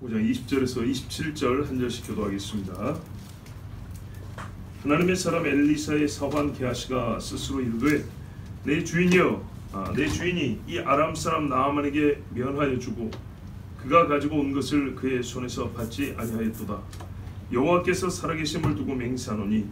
5장 20절에서 27절 한 절씩 교도하겠습니다. 하나님의 사람 엘리사의 사환 게하시가 스스로 이르되 내 주인이여 내 주인이 이 아람 사람 나아만에게 면하여 주고 그가 가지고 온 것을 그의 손에서 받지 아니하였도다. 여호와께서 살아계심을 두고 맹세하노니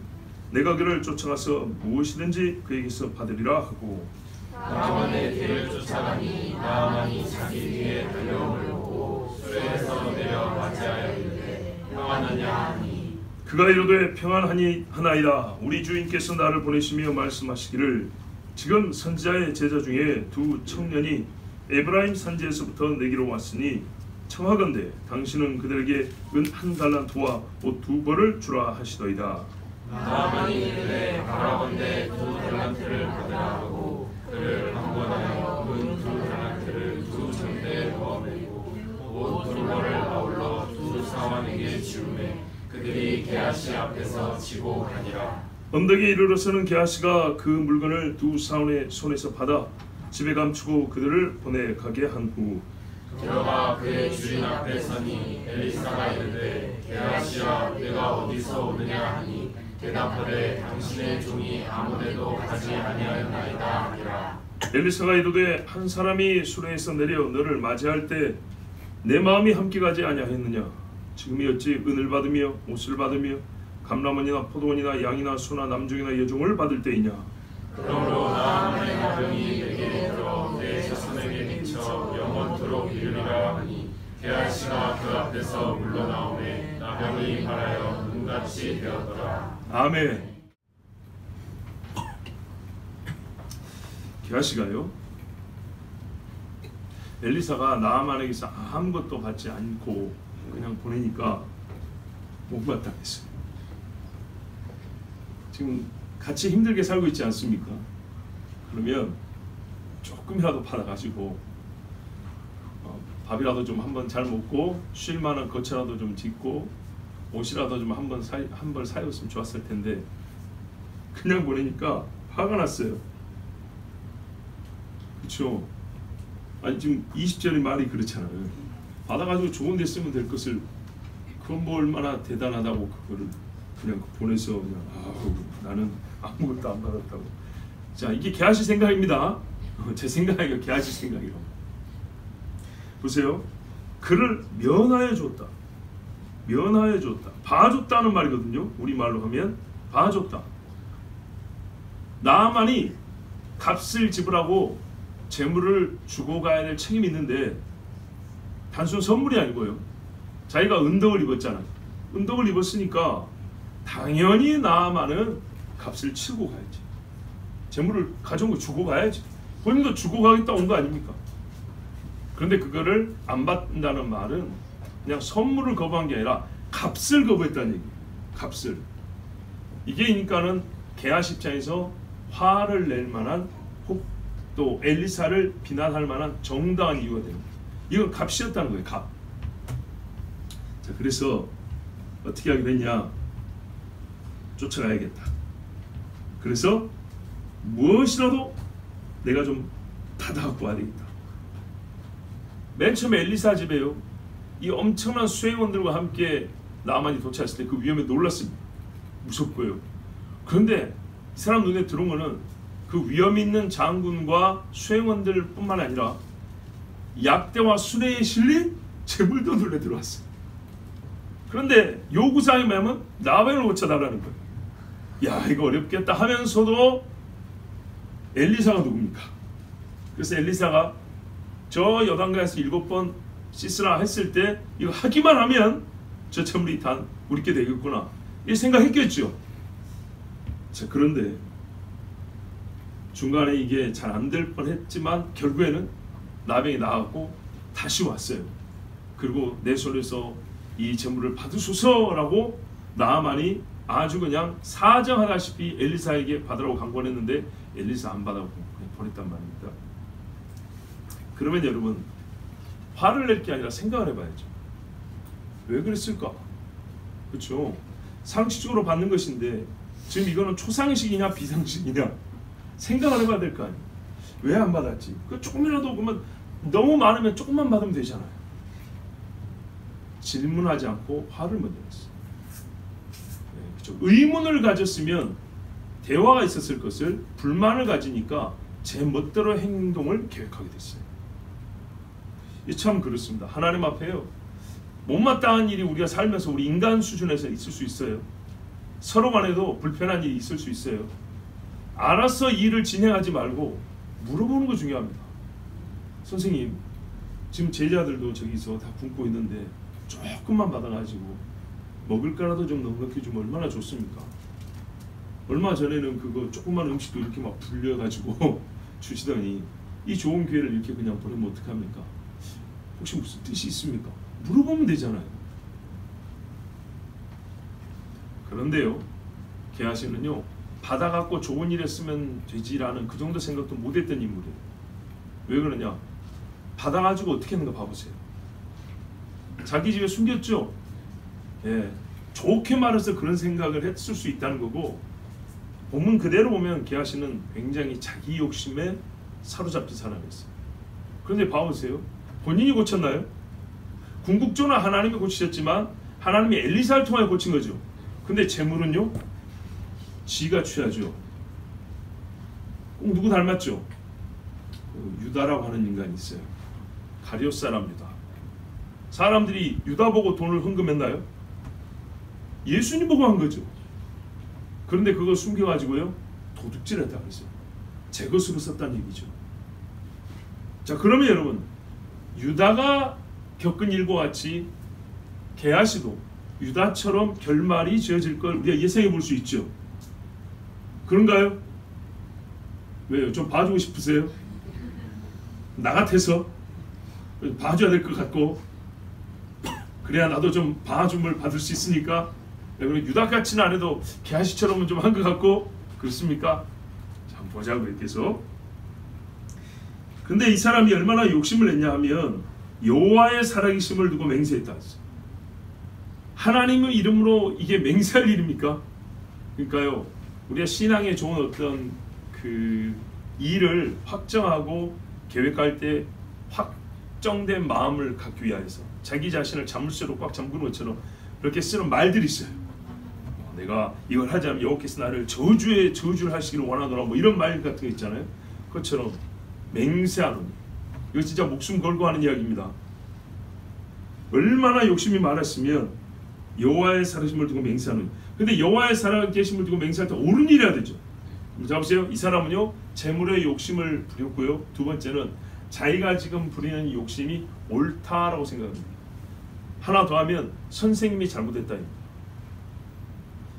내가 그를 쫓아가서 무엇이든지 그에게서 받으리라 하고 나아만의 뒤를 쫓아가니 나아만이 자기 뒤에 달려옴을 보고 수레에서 내려 맞이하여 이르되 평안하냐 하니 그가 이르되 평안하나이다. 우리 주인께서 나를 보내시며 말씀하시기를 지금 선지자의 제자 중에 두 청년이 에브라임 산지에서부터 내게로 왔으니 청하건대 당신은 그들에게 은 한 달란트와 옷 두 벌을 주라 하시더이다. 나아만이 이르되 바라건대 두 달란트를 받으라 하고 그를 강권하여 은 두 달란트를 두 장대에 넣어 매고 옷 두 벌을 아울러 두 사환에게 지우매 그들이 게하시 앞에서 지고 가니라. 언덕에 이르러서는 게하시가 그 물건을 두 사원의 손에서 받아 집에 감추고 그들을 보내 가게 한 후 들어가 그의 주인 앞에 서니 엘리사가 이르되 게하시야 내가 어디서 오느냐 하니 대답하되 당신의 종이 아무데도 가지 아니하였나이다 하니라. 엘리사가 이르되 한 사람이 수레에서 내려 너를 맞이할 때 내 마음이 함께 가지 아니하였느냐. 지금이었지 은을 받으며 옷을 받으며 감람원이나 포도원이나 양이나 소나 남종이나 여종을 받을 때이냐. 그러므로 나아만의 나병이 내게 들어 내 자손에게 미쳐 영원토록 이르리라 하니 게하시가 그 앞에서 물러나오매 나병이 말하여 눈같이 되었더라. 아멘. 게하시가요 엘리사가 나아만에게서 아무것도 받지 않고 그냥 보내니까 못마땅했어요. 지금 같이 힘들게 살고 있지 않습니까? 그러면 조금이라도 받아가지고 밥이라도 좀 한번 잘 먹고 쉴 만한 거처라도 좀 짓고 옷이라도 좀 한 벌 사였으면 좋았을 텐데 그냥 보내니까 화가 났어요. 그렇죠? 아니 지금 20절의 말이 그렇잖아요. 받아가지고 좋은 데 쓰면 될 것을 그건 뭐 얼마나 대단하다고 그거를 그냥 보내서 그냥 나는 아무것도 안 받았다고. 자, 이게 게하시 생각입니다. 제 생각이에요. 게하시 생각이요. 보세요. 그를 면하여 줬다. 면하여 줬다. 봐줬다는 말이거든요. 우리말로 하면 봐줬다. 나아만이 값을 지불하고 재물을 주고 가야 될 책임이 있는데 단순 선물이 아니고요. 자기가 은덕을 입었잖아요. 은덕을 입었으니까 당연히 나아만은 값을 치르고 가야지. 재물을 가져온 거 주고 가야지. 본인도 주고 가겠다 온 거 아닙니까? 그런데 그거를 안 받는다는 말은 그냥 선물을 거부한 게 아니라 값을 거부했다는 얘기예요. 값을. 이게니까는 게하시 입장에서 화를 낼 만한 혹 또 엘리사를 비난할 만한 정당한 이유가 됩니다. 이건 값이었다는 거예요. 값. 자, 그래서 어떻게 하게 됐냐? 쫓아가야겠다. 그래서 무엇이라도 내가 좀 받아갖고 와야 되겠다. 맨 처음에 엘리사 집에요. 이 엄청난 수행원들과 함께 나아만이 도착했을 때 그 위험에 놀랐습니다. 무섭고요. 그런데 이 사람 눈에 들어온 거는 그 위험 있는 장군과 수행원들 뿐만 아니라 약대와 수레에 실린 재물도 눈에 들어왔어요. 그런데 요구사항이 뭐냐면 나병을 고쳐달라는 거예요. 야, 이거 어렵겠다 하면서도 엘리사가 누굽니까? 그래서 엘리사가 저 여단가에서 7번 씻으라 했을 때 이거 하기만 하면 저 재물이 다 우리께 되겠구나 이 생각했겠죠. 자, 그런데 중간에 이게 잘 안 될 뻔했지만 결국에는 나병이 나았고 다시 왔어요. 그리고 내 손에서 이 재물을 받으소서라고 나아만이 아주 그냥 사정하다시피 엘리사에게 받으라고 강권했는데 엘리사 안 받아고 그냥 보냈단 말입니다. 그러면 여러분 화를 낼 게 아니라 생각을 해봐야죠. 왜 그랬을까? 그렇죠? 상식적으로 받는 것인데 지금 이거는 초상식이냐 비상식이냐 생각을 해봐야 될 거 아니에요. 왜 안 받았지? 그 조금이라도 그러면 너무 많으면 조금만 받으면 되잖아요. 질문하지 않고 화를 먼저 냈어요. 그렇죠. 의문을 가졌으면 대화가 있었을 것을 불만을 가지니까 제 멋대로 행동을 계획하게 됐어요. 참 그렇습니다. 하나님 앞에요, 못마땅한 일이 우리가 살면서 우리 인간 수준에서 있을 수 있어요. 서로 간에도 불편한 일이 있을 수 있어요. 알아서 일을 진행하지 말고 물어보는 거 중요합니다. 선생님, 지금 제자들도 저기서 다 굶고 있는데 조금만 받아가지고 먹을 거라도 좀 넉넉히 주면 얼마나 좋습니까? 얼마 전에는 그거 조그만 음식도 이렇게 막 불려가지고 주시더니 이 좋은 기회를 이렇게 그냥 보내면 어떡합니까? 혹시 무슨 뜻이 있습니까? 물어보면 되잖아요. 그런데요, 게하시는요, 받아갖고 좋은 일에 쓰면 되지라는 그 정도 생각도 못했던 인물이에요. 왜 그러냐? 받아가지고 어떻게 했는가 봐보세요. 자기 집에 숨겼죠. 예, 좋게 말해서 그런 생각을 했을 수 있다는 거고, 본문 그대로 보면 게하시는 굉장히 자기 욕심에 사로잡힌 사람이었어요. 그런데 봐보세요. 본인이 고쳤나요? 궁극적으로 하나님이 고치셨지만 하나님이 엘리사를 통하여 고친 거죠. 근데 재물은요, 지가 취하죠. 꼭 누구 닮았죠? 유다라고 하는 인간이 있어요. 가룟 사람 유다. 사람들이 유다 보고 돈을 헌금했나요? 예수님 보고 한 거죠. 그런데 그걸 숨겨가지고요, 도둑질했다 그랬어요. 제 것으로 썼다는 얘기죠. 자, 그러면 여러분, 유다가 겪은 일과 같이 게하시도 유다처럼 결말이 지어질 걸 우리가 예상해 볼 수 있죠. 그런가요? 왜요? 좀 봐주고 싶으세요? 나 같아서 봐줘야 될 것 같고, 그래야 나도 좀 봐줌을 받을 수 있으니까, 유다같이는 안 해도 게하시처럼은 좀 한 것 같고, 그렇습니까? 자, 한번 보자고요, 계속. 근데 이 사람이 얼마나 욕심을 냈냐 하면 여호와의 살아계심을 두고 맹세했다 했어요. 하나님의 이름으로 이게 맹세할 일입니까? 그러니까요, 우리가 신앙에 좋은 어떤 그 일을 확정하고 계획할 때 확정된 마음을 갖기 위해서 자기 자신을 자물쇠로 꽉 잠그는 것처럼 그렇게 쓰는 말들이 있어요. 내가 이걸 하자면 여호와께서 나를 저주를 하시기를 원하노라, 뭐 이런 말 같은 거 있잖아요. 그것처럼 맹세하는, 이거 진짜 목숨 걸고 하는 이야기입니다. 얼마나 욕심이 많았으면 여호와의 살아계심을 두고 맹세하는. 근데 여호와의 살아계심을 두고 맹세할 때 옳은 일이어야 되죠. 자, 보세요. 이 사람은요, 재물의 욕심을 부렸고요, 두 번째는 자기가 지금 부리는 욕심이 옳다라고 생각합니다. 하나 더 하면 선생님이 잘못했다입니다.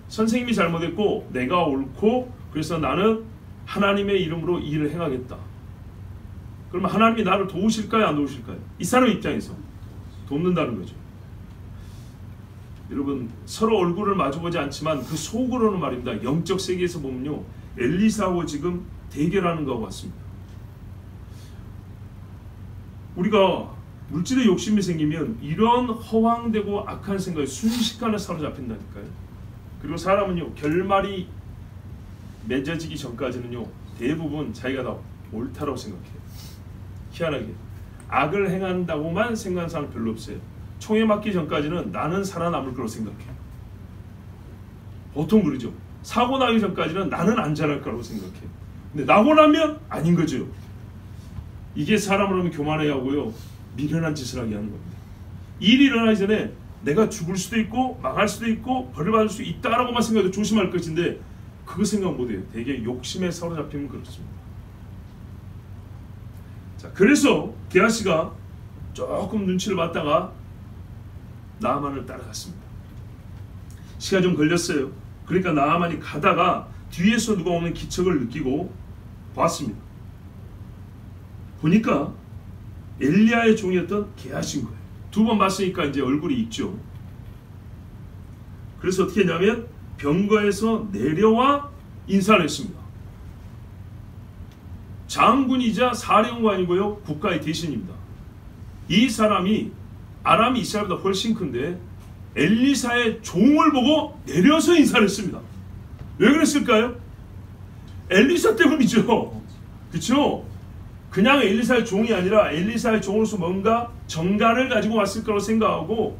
선생님이 잘못했고 내가 옳고, 그래서 나는 하나님의 이름으로 이 일을 행하겠다. 그러면 하나님이 나를 도우실까요, 안 도우실까요? 이 사람 입장에서 돕는다는 거죠. 여러분, 서로 얼굴을 마주보지 않지만 그 속으로는 말입니다, 영적 세계에서 보면요, 엘리사하고 지금 대결하는 것과 같습니다. 우리가 물질에 욕심이 생기면 이런 허황되고 악한 생각에 순식간에 사로잡힌다니까요. 그리고 사람은요, 결말이 맺어지기 전까지는요, 대부분 자기가 다 옳다라고 생각해요. 희한하게 악을 행한다고만 생각하는 사람 별로 없어요. 총에 맞기 전까지는 나는 살아남을 거라고 생각해요. 보통 그러죠. 사고 나기 전까지는 나는 안전할 거라고 생각해요. 근데 나고 나면 아닌 거죠. 이게 사람을 하면 교만해야 하고요, 미련한 짓을 하게 하는 겁니다. 일이 일어나기 전에 내가 죽을 수도 있고 망할 수도 있고 벌을 받을 수 있다라고만 생각해도 조심할 것인데, 그거 생각 못해요. 되게 욕심에 사로잡히면 그렇습니다. 자, 그래서 게하시가 조금 눈치를 봤다가 나아만을 따라갔습니다. 시간이 좀 걸렸어요. 그러니까 나아만이 가다가 뒤에서 누가 오는 기척을 느끼고 봤습니다. 보니까 엘리야의 종이었던 게하시인 거예요. 두 번 봤으니까 이제 얼굴이 익죠. 그래서 어떻게 했냐면 병거에서 내려와 인사를 했습니다. 장군이자 사령관이고요, 국가의 대신입니다. 이 사람이 아람이 이스라엘보다 훨씬 큰데 엘리사의 종을 보고 내려서 인사를 했습니다. 왜 그랬을까요? 엘리사 때문이죠. 그렇죠? 그냥 엘리사의 종이 아니라 엘리사의 종으로서 뭔가 정가를 가지고 왔을 거라고 생각하고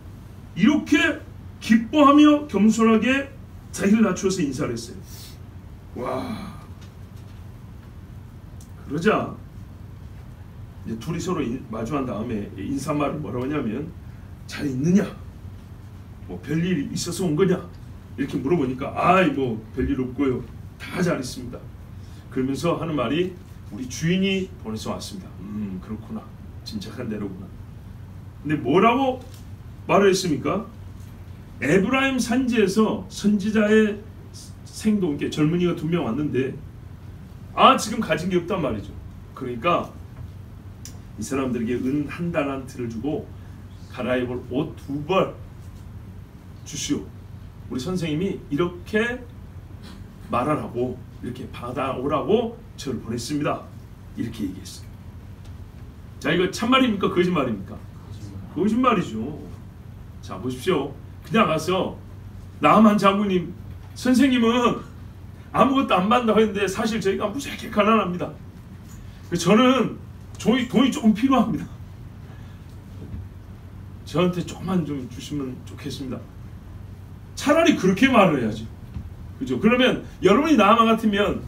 이렇게 기뻐하며 겸손하게 자기를 낮추어서 인사를 했어요. 와. 그러자 이제 둘이 서로 마주한 다음에 인사말을 뭐라고 하냐면 잘 있느냐? 뭐 별일 있어서 온 거냐? 이렇게 물어보니까 아이 뭐 별일 없고요. 다 잘 있습니다. 그러면서 하는 말이 우리 주인이 보내서 왔습니다. 그렇구나. 짐작한 대로구나. 근데 뭐라고 말을 했습니까? 에브라임 산지에서 선지자의 생동께 젊은이가 2명 왔는데 지금 가진 게 없단 말이죠. 그러니까 이 사람들에게 은 1달란트를 주고 갈아입을 옷 2벌 주시오. 우리 선생님이 이렇게 말하라고 이렇게 받아오라고 저를 보냈습니다. 이렇게 얘기했어요. 자, 이거 참말입니까? 거짓말입니까? 거짓말이죠. 자, 보십시오. 그냥 가서 나만 장군님, 선생님은 아무것도 안 받는다고 했는데 사실 저희가 무지하게 가난합니다. 저는 돈이 조금 필요합니다. 저한테 조금만 좀 주시면 좋겠습니다. 차라리 그렇게 말을 해야지. 그죠? 그러면 여러분이 나만 같으면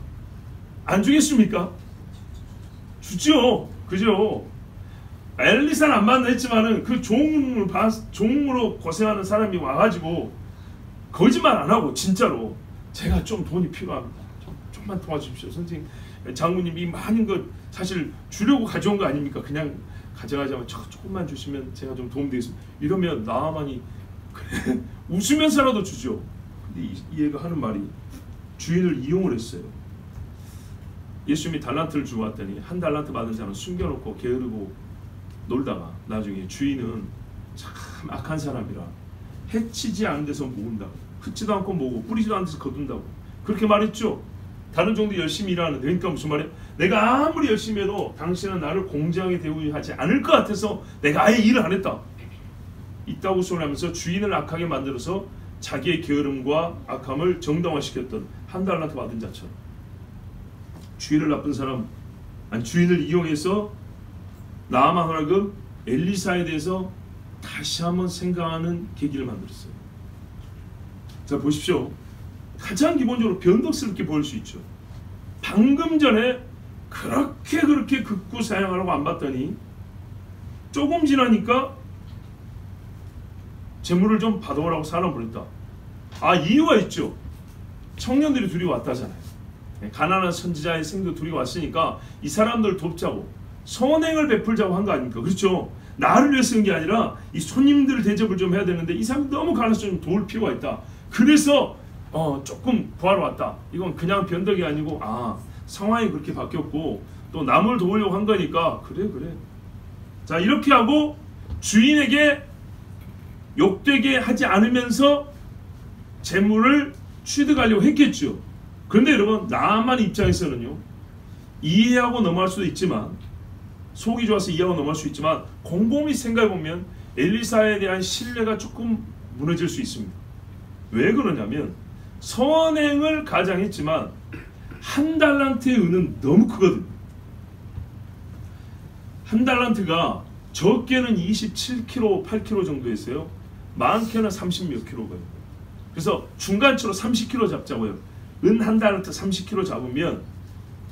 안 주겠습니까? 주죠. 그죠? 엘리사는 안 받는다 했지만은 그 종으로 고생하는 사람이 와가지고 거짓말 안 하고 진짜로 제가 좀 돈이 필요합니다. 좀만 도와주십시오. 선생님, 장군님 이 많은 것 사실 주려고 가져온 거 아닙니까? 그냥 가져가자면 조금만 주시면 제가 좀 도움되겠습니다. 이러면 나만이 그래 웃으면서라도 주죠. 근데 이 애가 하는 말이 주인을 이용을 했어요. 예수님이 달란트를 주고 왔더니 1달란트 받은 자는 숨겨놓고 게으르고 놀다가 나중에 주인은 참 악한 사람이라 해치지 않은 데서 모은다고, 흩지도 않고 모으고 뿌리지도 않은 데서 거둔다고 그렇게 말했죠. 다른 정도 열심히 일하는데, 그러니까 무슨 말이야? 내가 아무리 열심히 해도 당신은 나를 공정하게 대우하지 않을 것 같아서 내가 아예 일을 안 했다. 이따구 소리하면서 주인을 악하게 만들어서 자기의 게으름과 악함을 정당화시켰던 1달란트 받은 자처럼 주인을 나쁜 사람, 아니 주인을 이용해서 나아만 하여금 엘리사에 대해서 다시 한번 생각하는 계기를 만들었어요. 자, 보십시오. 가장 기본적으로 변덕스럽게 보일 수 있죠. 방금 전에 그렇게 극구 사양하라고 안 봤더니 조금 지나니까 재물을 좀 받아오라고 사람 보냈다. 이유가 있죠. 청년들이 둘이 왔다잖아요. 가난한 선지자의 생도 둘이 왔으니까 이 사람들 돕자고 선행을 베풀자고 한 거 아닙니까? 그렇죠. 나를 위해서 한 게 아니라 이 손님들 대접을 좀 해야 되는데 이 사람 너무 가난해서 좀 도울 필요가 있다. 그래서 조금 구하러 왔다. 이건 그냥 변덕이 아니고 상황이 그렇게 바뀌었고 또 남을 도우려고 한 거니까 그래. 자, 이렇게 하고 주인에게 욕되게 하지 않으면서 재물을 취득하려고 했겠죠. 그런데 여러분, 나만 입장에서는요, 이해하고 넘어갈 수도 있지만, 속이 좋아서 이해하고 넘어갈 수 있지만 곰곰이 생각해보면 엘리사에 대한 신뢰가 조금 무너질 수 있습니다. 왜 그러냐면 선행을 가장했지만 1달란트의 은은 너무 크거든요. 1달란트가 적게는 27kg, 8kg 정도 했어요. 많게는 30몇 kg가요. 그래서 중간치로 30kg 잡자고요. 은 1달란트 30kg 잡으면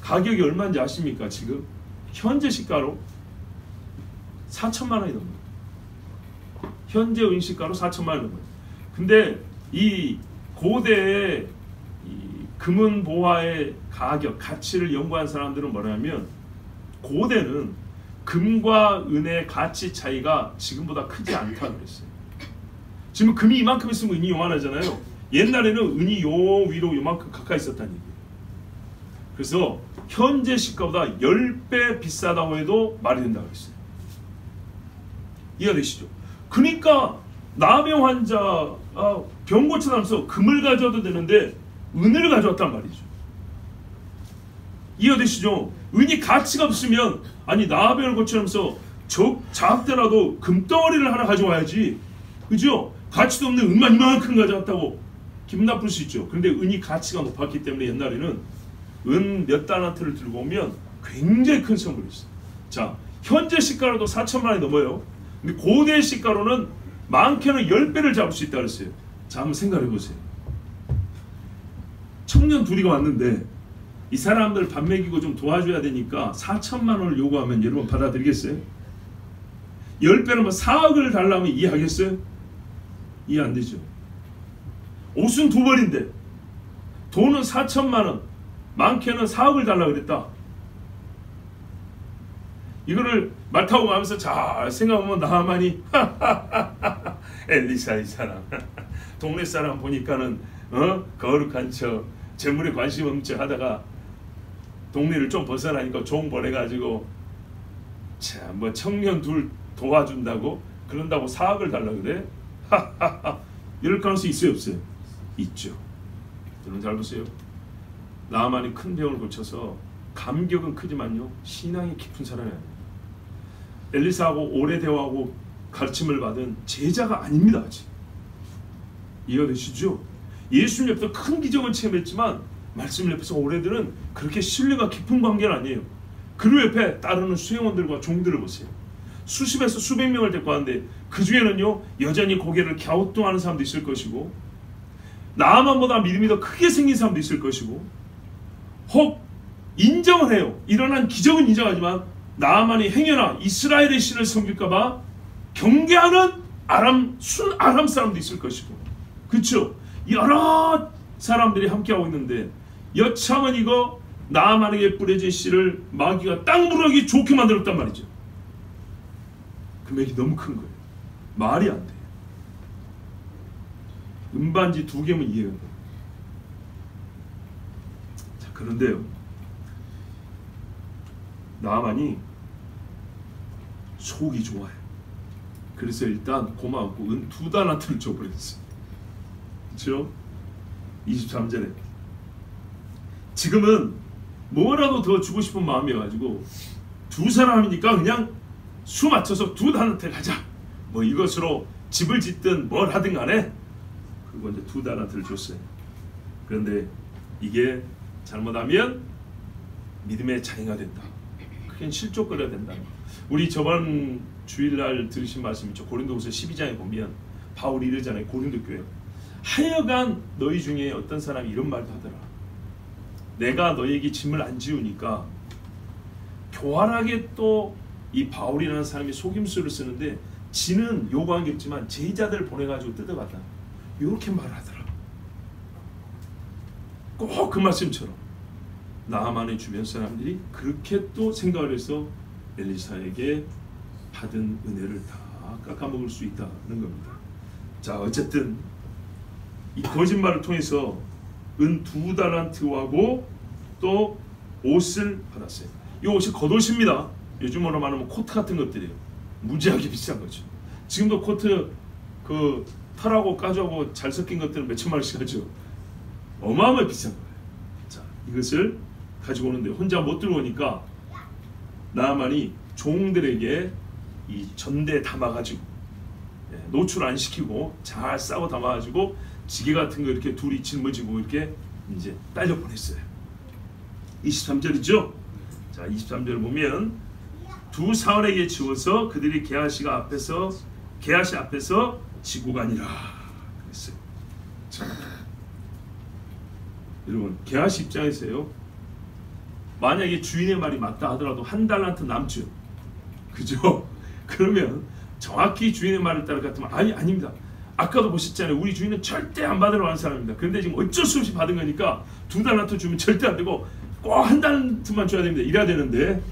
가격이 얼마인지 아십니까? 지금 현재 시가로 4천만 원이 넘어요. 현재 은 시가로 4천만 원이 넘어요. 근데 이 고대의 이 금은 보화의 가격, 가치를 연구한 사람들은 뭐냐면 고대는 금과 은의 가치 차이가 지금보다 크지 않다고 그랬어요. 지금 금이 이만큼 있으면 은이 요만하잖아요. 옛날에는 은이 요 위로 요만큼 가까이 있었다는 얘기예요. 그래서 현재 시가보다 10배 비싸다고 해도 말이 된다고 했어요. 이해가 되시죠? 그러니까 나병 환자 병 고쳐다면서 금을 가져와도 되는데 은을 가져왔단 말이죠. 이해가 되시죠? 은이 가치가 없으면 나병을 고치면서 작더라도 금덩어리를 하나 가져와야지. 그죠? 가치도 없는 은만 이만큼 가져왔다고 기분 나쁠 수 있죠. 그런데 은이 가치가 높았기 때문에 옛날에는 은 몇 달란트를 들고 오면 굉장히 큰 선물이 있어요. 자, 현재 시가로도 4천만 원이 넘어요. 근데 고대 시가로는 많게는 10배를 잡을 수 있다 그랬어요. 자, 한번 생각해 보세요. 청년 둘이가 왔는데 이 사람들 밥 먹이고 좀 도와줘야 되니까 4천만 원을 요구하면 여러분 받아들이겠어요? 10배는 뭐 4억을 달라면 이해하겠어요? 이해 안 되죠. 옷은 2벌인데 돈은 4천만 원, 많게는 4억을 달라고 그랬다. 이거를 말 타고 가면서 잘 생각하면 나하만이 엘리사 이 사람 동네 사람 보니까는 거룩한 척 재물에 관심 없는 척 하다가 동네를 좀 벗어나니까 종 보내가지고 참 뭐 청년 둘 도와준다고 그런다고 4억을 달라고 그래? 이럴 가능성이 있어요 없어요? 있죠. 여러분 잘 보세요. 나하만이 큰 병을 고쳐서 감격은 크지만요 신앙이 깊은 사람이 아니에요. 엘리사하고 오래 대화하고 가르침을 받은 제자가 아닙니다. 아직 이해가 되시죠? 예수님 옆에서 큰 기적을 체험했지만 말씀 옆에서 오래 들은 그렇게 신뢰가 깊은 관계는 아니에요. 그리고 옆에 따르는 수행원들과 종들을 보세요. 수십에서 수백 명을 데리고 왔는데 그 중에는요 여전히 고개를 갸우뚱하는 사람도 있을 것이고 나하만보다 믿음이 더 크게 생긴 사람도 있을 것이고 혹 인정을 해요. 일어난 기적은 인정하지만 나하만이 행여나 이스라엘의 신을 섬길까봐 경계하는 순 아람 사람도 있을 것이고 그렇죠? 여러 사람들이 함께하고 있는데 여차하면 이거 나하만에게 뿌려진 씨를 마귀가 땅무르기 좋게 만들었단 말이죠. 금액이 너무 큰 거예요. 말이 안 돼요. 음반지 2개면 이해가 돼요. 자, 그런데요 나하만이 속이 좋아요. 그래서 일단 고마웠고 은 2달란트를 줘버렸어요. 그렇죠? 23절에 지금은 뭐라도 더 주고 싶은 마음이어가지고 두 사람이니까 그냥 수 맞춰서 2달란트 가자 뭐 이것으로 집을 짓든 뭘 하든 간에 그리고 이제 2달란트를 줬어요. 그런데 이게 잘못하면 믿음의 장애가 된다. 그게 실족거려야 된다. 우리 저번 주일날 들으신 말씀 있죠. 고린도후서 12장에 보면 바울이 이러잖아요. 고린도 교회 하여간 너희 중에 어떤 사람이 이런 말도 하더라. 내가 너에게 짐을 안 지우니까 교활하게 또 이 바울이라는 사람이 속임수를 쓰는데 지는 요구한 게 없지만 제자들 보내가지고 뜯어갔다. 이렇게 말을 하더라. 꼭 그 말씀처럼 나하만의 주변 사람들이 그렇게 또 생각을 해서 엘리사에게 받은 은혜를 다 깎아먹을 수 있다는 겁니다. 자, 어쨌든 이 거짓말을 통해서 은 2달란트하고 또 옷을 받았어요. 이 옷이 겉옷입니다. 요즘으로 말하면 코트 같은 것들이에요. 무지하게 비싼 거죠. 지금도 코트 그 털하고 가죽하고 잘 섞인 것들은 몇 천만 원씩 하죠. 어마어마하게 비싼 거예요. 자, 이것을 가지고 오는데 혼자 못 들어오니까 나하만이 종들에게 이 전대에 담아가지고 노출 안 시키고 잘 싸고 담아가지고 지게 같은 거 이렇게 둘이 짊어지고 이렇게 이제 딸려 보냈어요. 23절이죠. 자, 23절을 보면 두 사울에게 지워서 그들이 게하시 앞에서 지고 가니라 그랬어요. 자, 여러분 게하시 입장에서요. 만약에 주인의 말이 맞다 하더라도 1달란트 남죠. 그죠? 그러면 정확히 주인의 말을 따를 것 같으면 아닙니다. 아까도 보셨잖아요. 우리 주인은 절대 안 받으러 가는 사람입니다. 그런데 지금 어쩔 수 없이 받은 거니까 2달란트 주면 절대 안 되고 꼭 1달란트만 줘야 됩니다. 이래야 되는데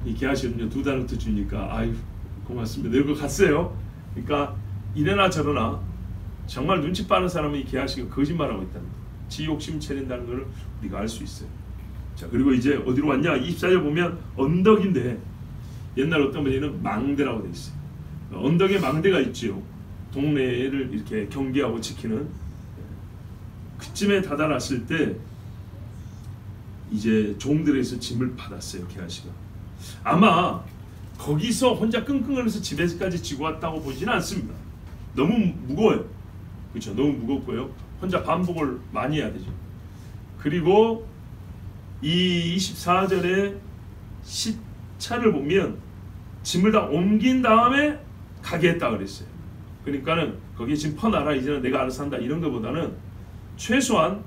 이 게하시는요 2달란트 주니까 아유 고맙습니다. 이러고 갔어요. 그러니까 이래나 저러나 정말 눈치 빠른 사람은 이 게하시가 거짓말하고 있다는 거예요. 지 욕심 차린다는 걸 우리가 알 수 있어요. 자, 그리고 이제 어디로 왔냐? 24절 보면 언덕인데 옛날 어떤 분에는 망대라고 되어 있어요. 언덕에 망대가 있지요. 동네를 이렇게 경계하고 지키는. 그쯤에 다다랐을 때 이제 종들에서 짐을 받았어요. 게하시가. 아마 거기서 혼자 끙끙거리면서 집에까지 지고 왔다고 보지는 않습니다. 너무 무거워요. 그렇죠? 너무 무겁고요. 혼자 반복을 많이 해야 되죠. 그리고 이 24절에 시차를 보면 짐을 다 옮긴 다음에 가게 했다 그랬어요. 그러니까는 거기에 지금 퍼놔라, 이제는 내가 알아서 한다, 이런 것보다는 최소한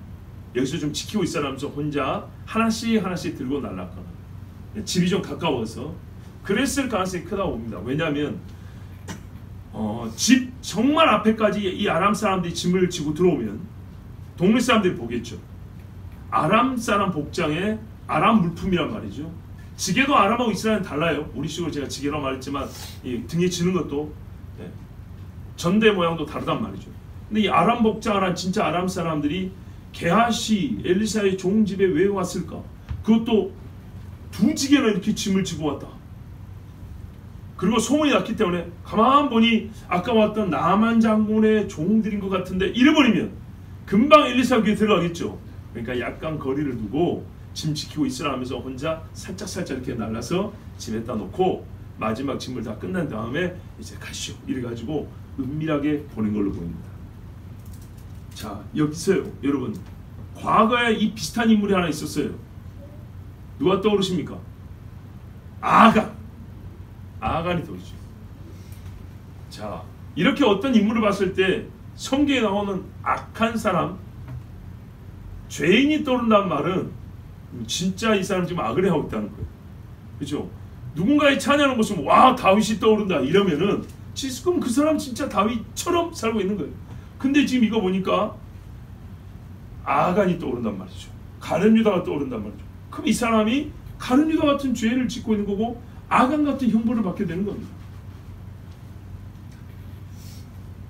여기서 좀 지키고 있어라면서 혼자 하나씩 하나씩 들고 날랐거나 집이 좀 가까워서 그랬을 가능성이 크다고 봅니다. 왜냐하면 집 정말 앞에까지 이 아람 사람들이 짐을 지고 들어오면 동네 사람들이 보겠죠. 아람 사람 복장에 아람 물품이란 말이죠. 지게도 아람하고 이스라엘은 달라요. 우리식으로 제가 지게라고 말했지만 이 등에 지는 것도 전대 모양도 다르단 말이죠. 근데 이 아람 복장을 한 진짜 아람 사람들이 게하시 엘리사의 종 집에 왜 왔을까? 그것도 2지게나 이렇게 짐을 지고 왔다. 그리고 소문이 났기 때문에 가만 보니 아까 왔던 나만 장군의 종들인 것 같은데 잃어버리면 금방 엘리사 귀에 들어가겠죠. 그러니까 약간 거리를 두고 짐 지키고 있으라 하면서 혼자 살짝 이렇게 날라서 집에다 놓고 마지막 짐을 다 끝난 다음에 이제 가시오 이래가지고 은밀하게 보낸 걸로 보입니다. 자, 여기서요 여러분, 과거에 이 비슷한 인물이 하나 있었어요. 누가 떠오르십니까? 아간이 떠오르죠. 자, 이렇게 어떤 인물을 봤을 때 성경에 나오는 악한 사람, 죄인이 떠오른다는 말은 진짜 이 사람 지금 악을 해하고 있다는 거예요. 그렇죠? 누군가의 찬양을 보시면 와, 다윗이 떠오른다 이러면은 지금 그 사람 진짜 다윗처럼 살고 있는 거예요. 근데 지금 이거 보니까 아간이 떠오른단 말이죠. 가룟 유다가 떠오른단 말이죠. 그럼 이 사람이 가룟 유다 같은 죄를 짓고 있는 거고 아간 같은 형벌을 받게 되는 겁니다.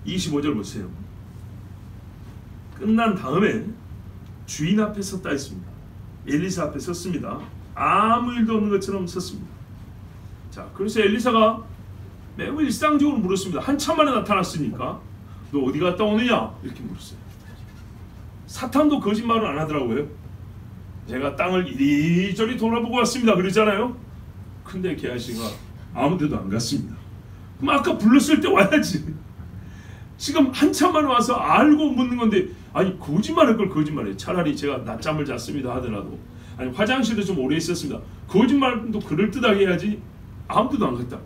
25절 보세요. 끝난 다음에 주인 앞에 섰다 했습니다. 엘리사 앞에 섰습니다. 아무 일도 없는 것처럼 섰습니다. 자, 그래서 엘리사가 매우 일상적으로 물었습니다. 한참 만에 나타났으니까 너 어디 갔다 오느냐? 이렇게 물었어요. 사탄도 거짓말을 안 하더라고요. 제가 땅을 이리저리 돌아보고 왔습니다 그러잖아요. 근데 게하시가 아무 데도 안 갔습니다. 그럼 아까 불렀을 때 와야지. 지금 한참 만에 와서 알고 묻는 건데, 아니 거짓말할 걸 거짓말해. 차라리 제가 낮잠을 잤습니다 하더라도, 아니 화장실에 좀 오래 있었습니다, 거짓말도 그럴듯하게 해야지. 아무 데도 안 갔다고.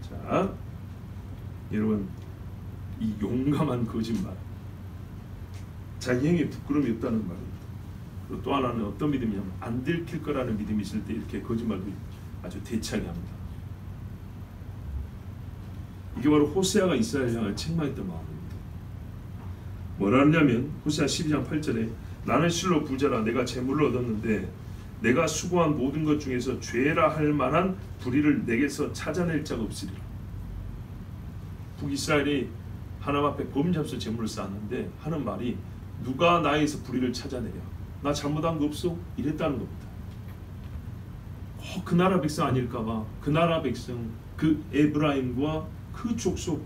자, 여러분, 이 용감한 거짓말, 자기 행위에 부끄러움이 없다는 말입니다. 그리고 또 하나는 어떤 믿음이냐면 안 들킬 거라는 믿음이 있을 때 이렇게 거짓말도 아주 대차게 합니다. 이게 바로 호세아가 이스라엘 향을 책망했던 마음입니다. 뭐라 하냐면 호세아 12장 8절에 나는 실로 부자라 내가 재물을 얻었는데 내가 수고한 모든 것 중에서 죄라 할 만한 불의를 내게서 찾아낼 자가 없으리라. 북이스라엘이 하나님 앞에 범죄하면서 재물을 쌓았는데 하는 말이 누가 나에게서 불의를 찾아내랴, 나 잘못한 거 없어? 이랬다는 겁니다. 그 나라 백성 아닐까봐, 그 나라 백성, 그 에브라임과 그 족속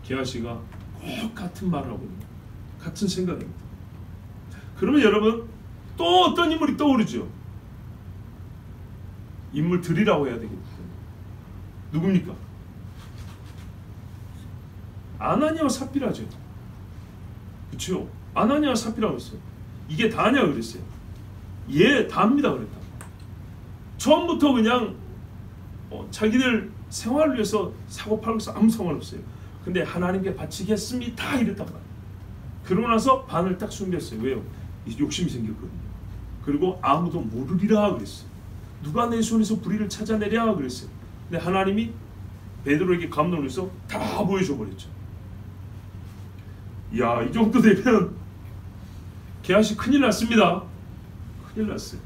게하시가 꼭 같은 말을 하고 있는, 같은 생각입니다. 그러면 여러분 또 어떤 인물이 떠오르죠? 인물들이라고 해야 되겠죠. 누굽니까? 아나니아와 삽비라죠. 그렇죠? 아나니아와 삽비라고 했어요. 이게 다냐 그랬어요. 예, 다입니다 그랬다. 처음부터 그냥 자기들 생활을 위해서 사고팔고 해서 아무 상관없어요. 근데 하나님께 바치겠습니다 이랬단 말이에요. 그러고 나서 반을 딱 숨겼어요. 왜요? 욕심이 생겼거든요. 그리고 아무도 모르리라 그랬어요. 누가 내 손에서 불의를 찾아내랴 그랬어요. 근데 하나님이 베드로에게 감동을 해서 다 보여줘 버렸죠. 야, 이 정도 되면 게하시 큰일 났습니다. 큰일 났어요.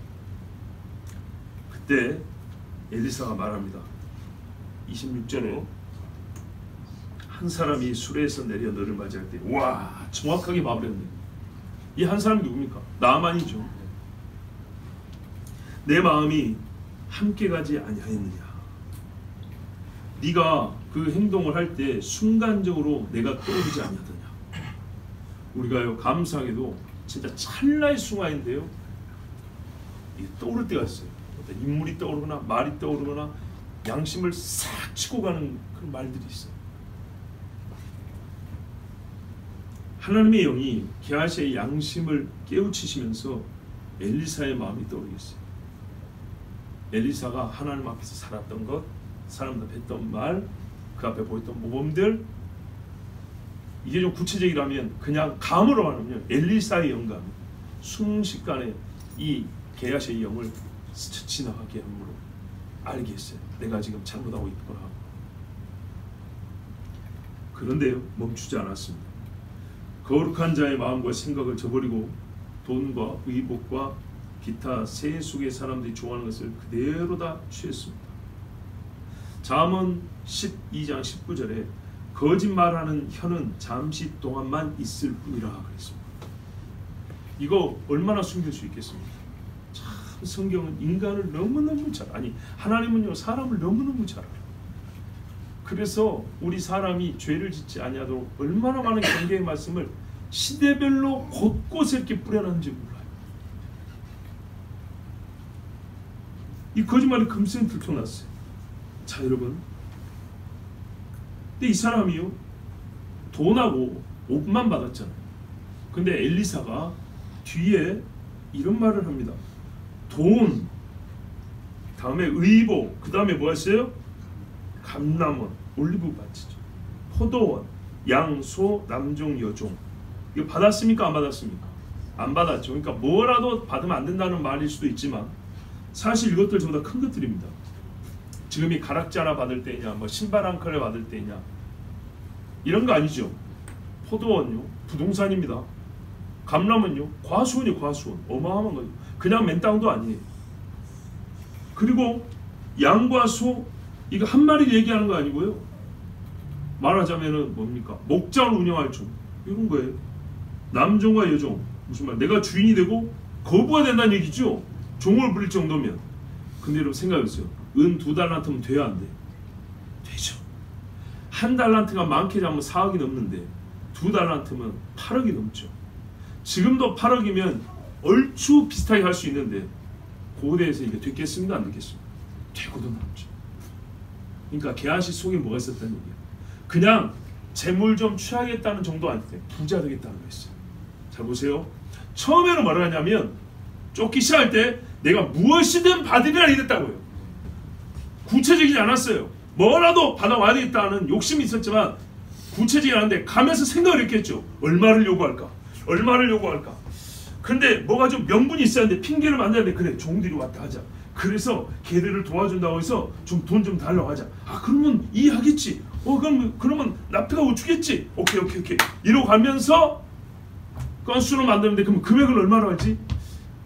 그때 엘리사가 말합니다. 26절에 한 사람이 수레에서 내려 너를 맞이할 때, 와, 정확하게 마무리했네. 이 한 사람이 누굽니까? 나만이죠. 내 마음이 함께 가지 아니하였느냐. 네가 그 행동을 할 때 순간적으로 내가 떠오르지 아니하더냐. 우리가요, 감사하게도 진짜 찰나의 순간인데요, 이게 떠오를 때가 있어요. 어떤 인물이 떠오르거나 말이 떠오르거나 양심을 싹 치고 가는 그런 말들이 있어요. 하나님의 영이 게하시의 양심을 깨우치시면서 엘리사의 마음이 떠오르겠어요. 엘리사가 하나님 앞에서 살았던 것, 사람들 했던 말, 그 앞에 보였던 모범들, 이게 좀 구체적이라면 그냥 감으로 말하면 엘리사의 영감, 순식간에 이 게하시의 영을 스쳐 지나가게 함으로 알게 했어요. 내가 지금 잘못하고 있구나. 그런데요, 멈추지 않았습니다. 거룩한 자의 마음과 생각을 저버리고 돈과 의복과 기타 세속의 사람들이 좋아하는 것을 그대로 다 취했습니다. 잠언 12장 19절에 거짓말하는 혀는 잠시 동안만 있을 뿐이라 그랬습니다. 이거 얼마나 숨길 수 있겠습니까? 참 성경은 인간을 너무너무 하나님은요 사람을 너무너무 잘 알아요. 그래서 우리 사람이 죄를 짓지 아니하도록 얼마나 많은 경계의 말씀을 시대별로 곳곳에 이렇게 뿌려놨는지 몰라요. 이 거짓말이 금세 들통났어요. 자 여러분, 근데 이 사람이요 돈하고 옷만 받았잖아요. 근데 엘리사가 뒤에 이런 말을 합니다. 돈, 다음에 의복, 그 다음에 뭐 했어요? 감람원, 올리브밭이죠. 포도원, 양, 소, 남종, 여종. 이거 받았습니까? 안 받았습니까? 안 받았죠. 그러니까 뭐라도 받으면 안 된다는 말일 수도 있지만 사실 이것들 전부 다 큰 것들입니다. 지금이 가락지 하나 받을 때냐, 뭐 신발 한 컬레 받을 때냐, 이런 거 아니죠. 포도원요, 부동산입니다. 감람은요, 과수원이요, 과수원. 어마어마한 거죠. 그냥 맨 땅도 아니에요. 그리고 양과 소, 이거 한 마리 얘기하는 거 아니고요. 말하자면은 뭡니까? 목장을 운영할 종, 이런 거예요. 남종과 여종, 무슨 말? 내가 주인이 되고 거부가 된다는 얘기죠. 종을 부릴 정도면. 근데 여러분 생각해보세요. 은 2달란트면 돼야 안 돼? 되죠. 1달란트가 많게 잡으면 4억이 넘는데 2달란트면 8억이 넘죠. 지금도 8억이면 얼추 비슷하게 할 수 있는데 고대에서 이게 됐겠습니까? 안 됐겠습니까? 되고도 남죠. 그러니까 게하시 속에 뭐가 있었다는 얘기예요. 그냥 재물 좀 취하겠다는 정도 아닌데 부자 되겠다는 거였어요. 자 보세요. 처음에는 뭐라 하냐면 쫓기 시작할 때 내가 무엇이든 받으리라 이랬다고요. 구체적이지 않았어요. 뭐라도 받아와야 되겠다는 욕심이 있었지만 구체적이지 않은데 가면서 생각을 했겠죠. 얼마를 요구할까? 얼마를 요구할까? 근데 뭐가 좀 명분이 있어야 하는데 핑계를 만들어야 돼. 그래 종들이 왔다 하자. 그래서 걔들을 도와준다고 해서 좀 돈 좀 달라고 하자. 아 그러면 이해하겠지. 그러면 납득가 우추겠지. 오케이 이러고 가면서 건수로 만드는데 그럼 금액을 얼마로 할지?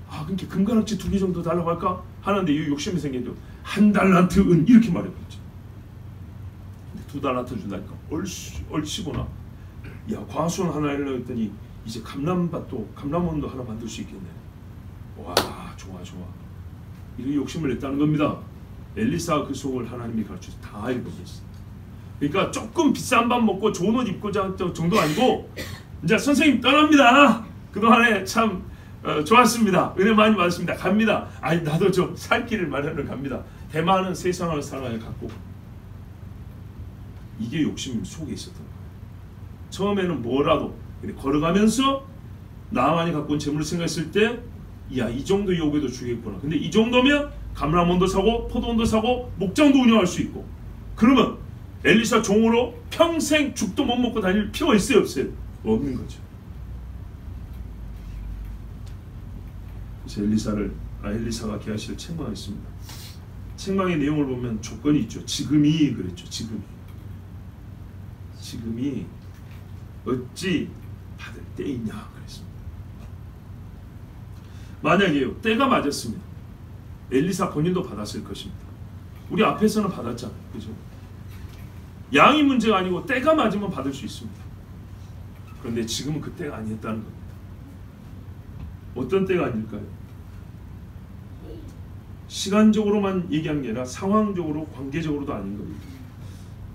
아 그러니까 금가락지 2개 정도 달라고 할까? 하는데 이 욕심이 생겨도 1달란트 은 이렇게 말해버렸죠. 2달란트 준다니까 얼씨구나. 야 과수원 하나 하려고 했더니 이제 감람원도 하나 만들 수 있겠네. 와 좋아. 이런 욕심을 냈다는 겁니다. 엘리사가 그 속을 하나님이 가르쳐서 다 읽어버렸어요. 그러니까 조금 비싼 밥 먹고 좋은 옷 입고 정도 아니고 이제 선생님 떠납니다. 그동안에 참 좋았습니다. 은혜 많이 받았습니다. 갑니다. 아니 나도 좀 살 길을 마련을 갑니다. 대만은 세상을 살아야 갖고 이게 욕심 속에 있었던 거예요. 처음에는 뭐라도 걸어가면서 나만이 갖고 온 재물을 생각했을 때 야 이 정도 요구해도 주겠구나. 근데 이 정도면 감람원도 사고 포도원도 사고 목장도 운영할 수 있고 그러면 엘리사 종으로 평생 죽도 못 먹고 다닐 필요가 있어요 없어요? 없는 거죠. 그래서 엘리사가 게하시를 책망했습니다. 책망의 내용을 보면 조건이 있죠. 지금이 그랬죠. 지금이 어찌 받을 때이냐 그랬습니다. 만약에요 때가 맞았으면 엘리사 본인도 받았을 것입니다. 우리 앞에서는 받았잖아요. 그죠? 양이 문제가 아니고 때가 맞으면 받을 수 있습니다. 그런데 지금은 그 때가 아니었다는 겁니다. 어떤 때가 아닐까요? 시간적으로만 얘기한 게 아니라 상황적으로 관계적으로도 아닌 겁니다.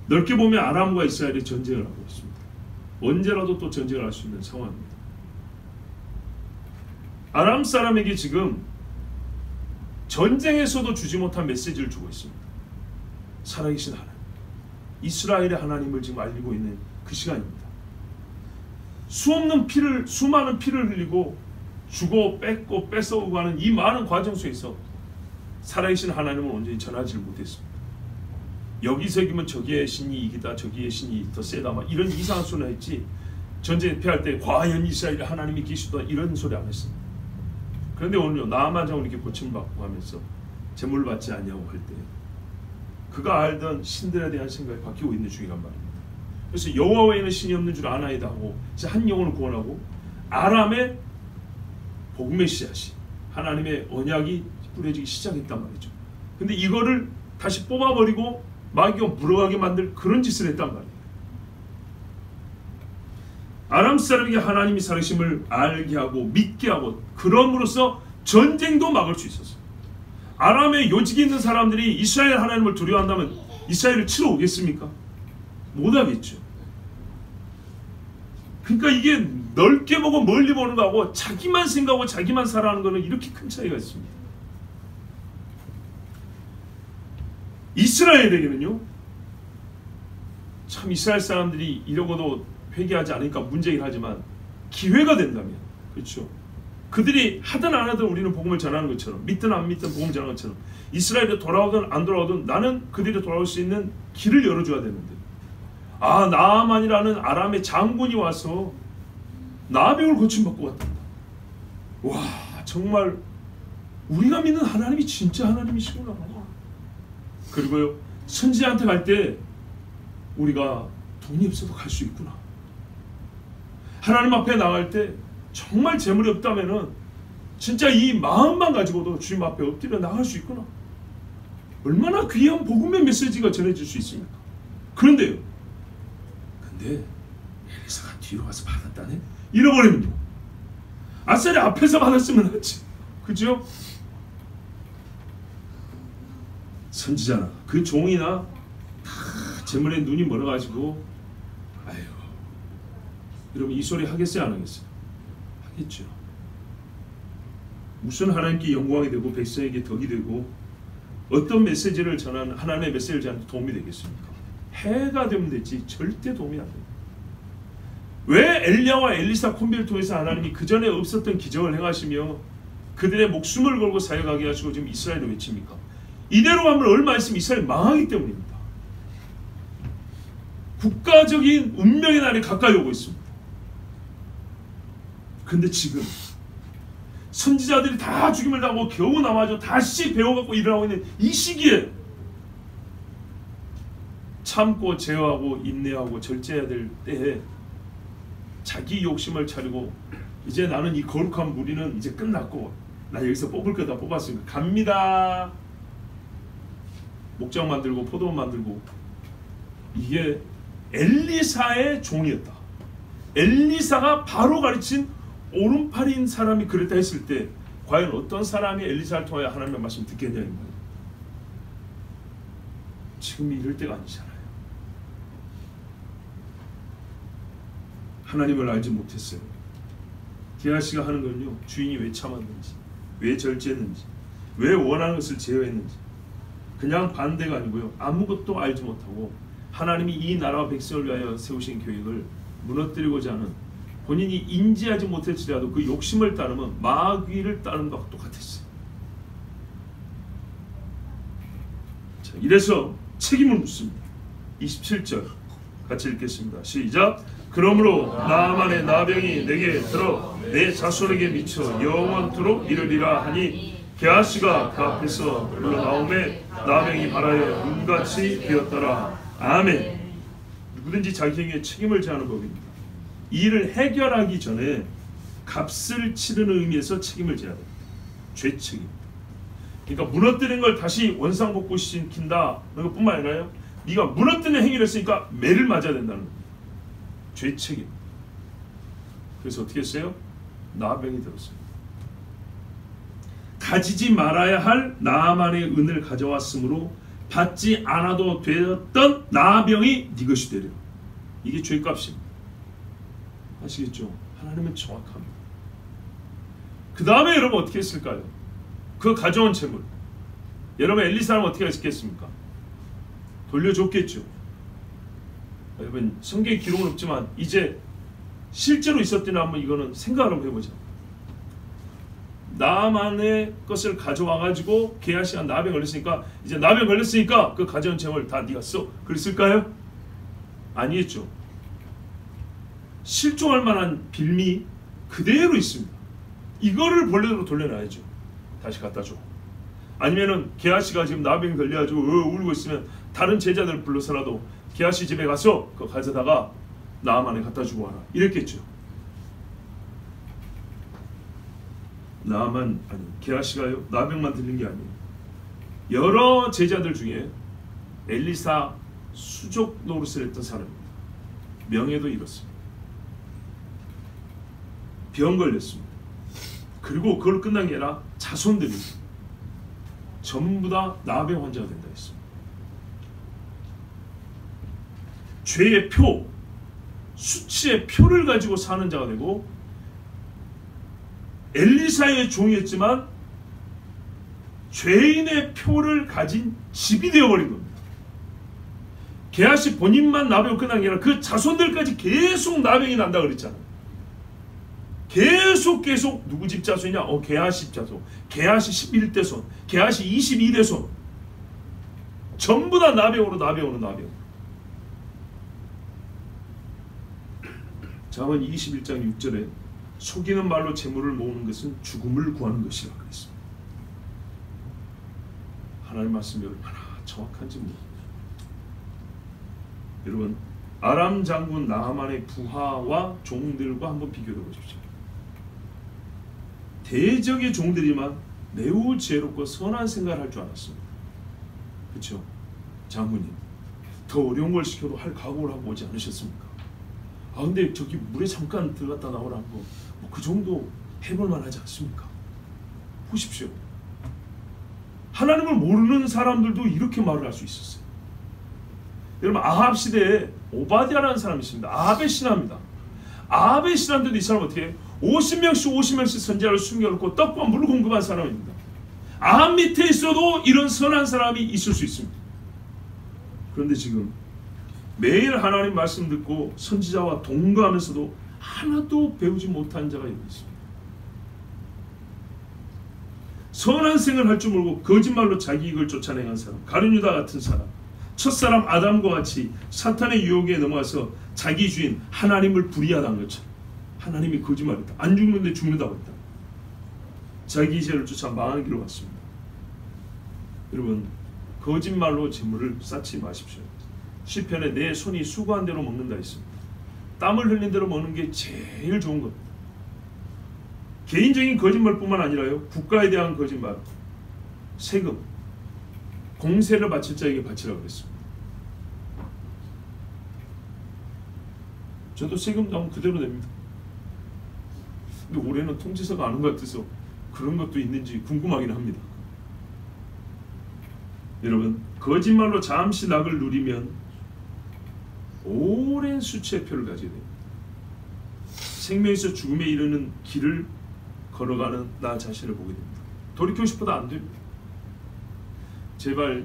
넓게 보면 아람과 이스라엘이 전쟁을 하고 있습니다. 언제라도 또 전쟁을 할 수 있는 상황입니다. 아람 사람에게 지금 전쟁에서도 주지 못한 메시지를 주고 있습니다. 살아계신 하나님, 이스라엘의 하나님을 지금 알리고 있는 그 시간입니다. 수많은 피를 흘리고 주고 뺏고 뺏어오고 하는 이 많은 과정 속에서 살아계신 하나님을 온전히 전하지 못했습니다. 여기서 이기면 저기의 신이 이기다, 저기의 신이 더 세다, 막 이런 이상한 소리를 했지. 전쟁에 패할 때 과연 이스라엘에 하나님이 계시다 이런 소리 안 했습니다. 그런데 오늘요, 나만 장군 이렇게 고침을 받고 하면서 제물을 받지 않냐고 할 때 그가 알던 신들에 대한 생각이 바뀌고 있는 중이란 말입니다. 그래서 여호와 외에는 신이 없는 줄 아나이다 하고 한 영혼을 구원하고 아람의 복음의 씨앗이 하나님의 언약이 뿌려지기 시작했단 말이죠. 근데 이거를 다시 뽑아버리고 마귀가 물어가게 만들 그런 짓을 했단 말이에요. 아람 사람에게 하나님이 살으심을 알게 하고 믿게 하고 그럼으로써 전쟁도 막을 수 있었어요. 아람에 요직이 있는 사람들이 이스라엘 하나님을 두려워한다면 이스라엘을 치러 오겠습니까? 못하겠죠. 그러니까 이게 넓게 보고 멀리 보는 거하고 자기만 생각하고 자기만 살아가는 거는 이렇게 큰 차이가 있습니다. 이스라엘에게는요, 참 이스라엘 사람들이 이러고도 회개하지 않으니까 문제긴 하지만 기회가 된다면, 그렇죠, 그들이 하든 안 하든 우리는 복음을 전하는 것처럼, 믿든 안 믿든 복음을 전하는 것처럼 이스라엘에 돌아오든 안 돌아오든 나는 그들이 돌아올 수 있는 길을 열어줘야 되는데, 아, 나아만이라는 아람의 장군이 와서 나병을 고침받고 왔단다. 와, 정말 우리가 믿는 하나님이 진짜 하나님이시구나. 그리고요, 선지자한테 갈 때 우리가 돈이 없어도 갈 수 있구나. 하나님 앞에 나갈 때 정말 재물이 없다면은 진짜 이 마음만 가지고도 주님 앞에 엎드려 나갈 수 있구나. 얼마나 귀한 복음의 메시지가 전해질 수 있습니까? 그런데요, 근데 엘리사가 뒤로 와서 받았다네? 잃어버립니다. 아싸리 앞에서 받았으면 하지, 그죠? 선지자나 그 종이나 다 재물에 눈이 멀어가지고, 아유, 여러분 이 소리 하겠어요, 안 하겠어요? 하겠죠. 무슨 하나님께 영광이 되고 백성에게 덕이 되고 어떤 메시지를 전하는, 하나님의 메시지를 전하는 도움이 되겠습니까? 해가 되면 되지 절대 도움이 안 돼요. 왜 엘리야와 엘리사 콤비를 통해서 하나님이 그 전에 없었던 기적을 행하시며 그들의 목숨을 걸고 사역하게 하시고 지금 이스라엘을 외칩니까? 이대로 가면 얼마 있으면 이스라엘 망하기 때문입니다. 국가적인 운명의 날이 가까이 오고 있습니다. 그런데 지금 선지자들이 다 죽임을 당하고 겨우 남아져 다시 배워갖고 일어나고 있는 이 시기에 참고 제어하고 인내하고 절제해야 될 때에 자기 욕심을 차리고 이제 나는 이 거룩한 무리는 이제 끝났고 나 여기서 뽑을 거다 뽑았으니까 갑니다. 목장 만들고 포도원 만들고, 이게 엘리사의 종이었다. 엘리사가 바로 가르친 오른팔인 사람이 그랬다 했을 때 과연 어떤 사람이 엘리사를 통하여 하나님의 말씀 듣겠냐는 거예요. 지금이 이럴 때가 아니잖아요. 하나님을 알지 못했어요. 게하시가 하는 건요, 주인이 왜 참았는지, 왜 절제했는지, 왜 원하는 것을 제어했는지, 그냥 반대가 아니고요, 아무것도 알지 못하고 하나님이 이 나라와 백성을 위하여 세우신 계획을 무너뜨리고자 하는, 본인이 인지하지 못할지라도 그 욕심을 따르면 마귀를 따르는 것과 똑같았어요. 자, 이래서 책임을 묻습니다. 27절 같이 읽겠습니다. 시작. 그러므로 나아만의 나병이 내게 들어 내 자손에게 미쳐 영원토록 이르리라 하니, 게하시가 그 앞에서 물러나오매 나병이 발하여 눈같이 되었더라. 아멘. 누구든지 자기 행위에 책임을 지하는 법입니다. 이 일을 해결하기 전에 값을 치르는 의미에서 책임을 져야 됩니다. 죄 책임. 그러니까 무너뜨린 걸 다시 원상복구시킨다 는 것뿐만 아니라요, 네가 무너뜨리는 행위를 했으니까 매를 맞아야 된다는 겁니다. 죄 책임. 그래서 어떻게 했어요? 나병이 들었어요. 가지지 말아야 할 나만의 은을 가져왔으므로 받지 않아도 되었던 나병이 네 것이 되려. 이게 죄값입니다. 아시겠죠? 하나님은 정확합니다. 그 다음에 여러분 어떻게 했을까요? 그 가져온 재물, 여러분 엘리사는 어떻게 했겠습니까? 돌려줬겠죠. 여러분 성경에 기록은 없지만 이제 실제로 있었더니 한번 이거는 생각을 한번 해보자. 나만의 것을 가져와 가지고 게하시가 나병 걸렸으니까 이제 나병 걸렸으니까 그 가져온 재물 다 네가 써. 그랬을까요? 아니겠죠. 실종할 만한 빌미 그대로 있습니다. 이거를 본래대로 돌려놔야죠. 다시 갖다 줘. 아니면은 게하시가 지금 나병이 걸려가지고 울고 있으면 다른 제자들 불러서라도 게하시 집에 가서 그거 가져다가 나만에 갖다 주고 와라. 이랬겠죠. 나만 아니 게하시가요 나병만 들린 게 아니에요. 여러 제자들 중에 엘리사 수족 노릇을 했던 사람입니다. 명예도 잃었습니다. 병 걸렸습니다. 그리고 그걸 끝난 게 아니라 자손들이 전부 다 나병 환자가 된다 했습니다. 죄의 표, 수치의 표를 가지고 사는 자가 되고 엘리사의 종이었지만 죄인의 표를 가진 집이 되어버린 겁니다. 게하시 본인만 나병 끝난 게 아니라 그 자손들까지 계속 나병이 난다 그랬잖아요. 계속 누구 집 자손이냐? 게하시 집 자손, 게하시 11대손, 게하시 22대손 전부 다 나병으로. 잠언 21장 6절에 속이는 말로 재물을 모으는 것은 죽음을 구하는 것이라 그랬습니다. 하나님 말씀이 얼마나 정확한지 모릅니다. 여러분 아람 장군 나하만의 부하와 종들과 한번 비교해 보십시오. 대적의 종들이지만 매우 지혜롭고 선한 생각을 할 줄 알았습니다. 그렇죠? 장군님 더 어려운 걸 시켜도 할 각오를 하고 오지 않으셨습니까? 아 근데 저기 물에 잠깐 들어갔다 나오라는 거 그 정도 해볼 만하지 않습니까? 보십시오. 하나님을 모르는 사람들도 이렇게 말을 할 수 있었어요. 여러분 아합 시대에 오바댜라는 사람이 있습니다. 아합의 신하입니다. 아합의 신하인데도 이 사람 어떻게 해요? 50명씩 선지자를 숨겨놓고 떡과 물을 공급한 사람입니다. 아합 밑에 있어도 이런 선한 사람이 있을 수 있습니다. 그런데 지금 매일 하나님 말씀 듣고 선지자와 동거하면서도 하나도 배우지 못한 자가 여기 있습니다. 선한 생을 할 줄 모르고 거짓말로 자기 이익을 쫓아내는 사람, 가룟유다 같은 사람, 첫사람 아담과 같이 사탄의 유혹에 넘어가서 자기 주인 하나님을 불의하다는 것처럼 하나님이 거짓말했다. 안 죽는데 죽는다고 했다. 자기 죄를 쫓아 망하는 길로 갔습니다. 여러분 거짓말로 재물을 쌓지 마십시오. 시편에 내 손이 수고한 대로 먹는다 했습니다. 땀을 흘린 대로 먹는 게 제일 좋은 겁니다. 개인적인 거짓말뿐만 아니라요. 국가에 대한 거짓말, 세금, 공세를 바칠 자에게 바치라고 그랬습니다. 저도 세금 나오면 그대로 냅니다. 근데 올해는 통지서가 안 온 것 같아서 그런 것도 있는지 궁금하긴 합니다. 여러분 거짓말로 잠시 낙을 누리면 오랜 수치의 표를 가지게 됩니다. 생명에서 죽음에 이르는 길을 걸어가는 나 자신을 보게 됩니다. 돌이키고 싶어도 안 됩니다. 제발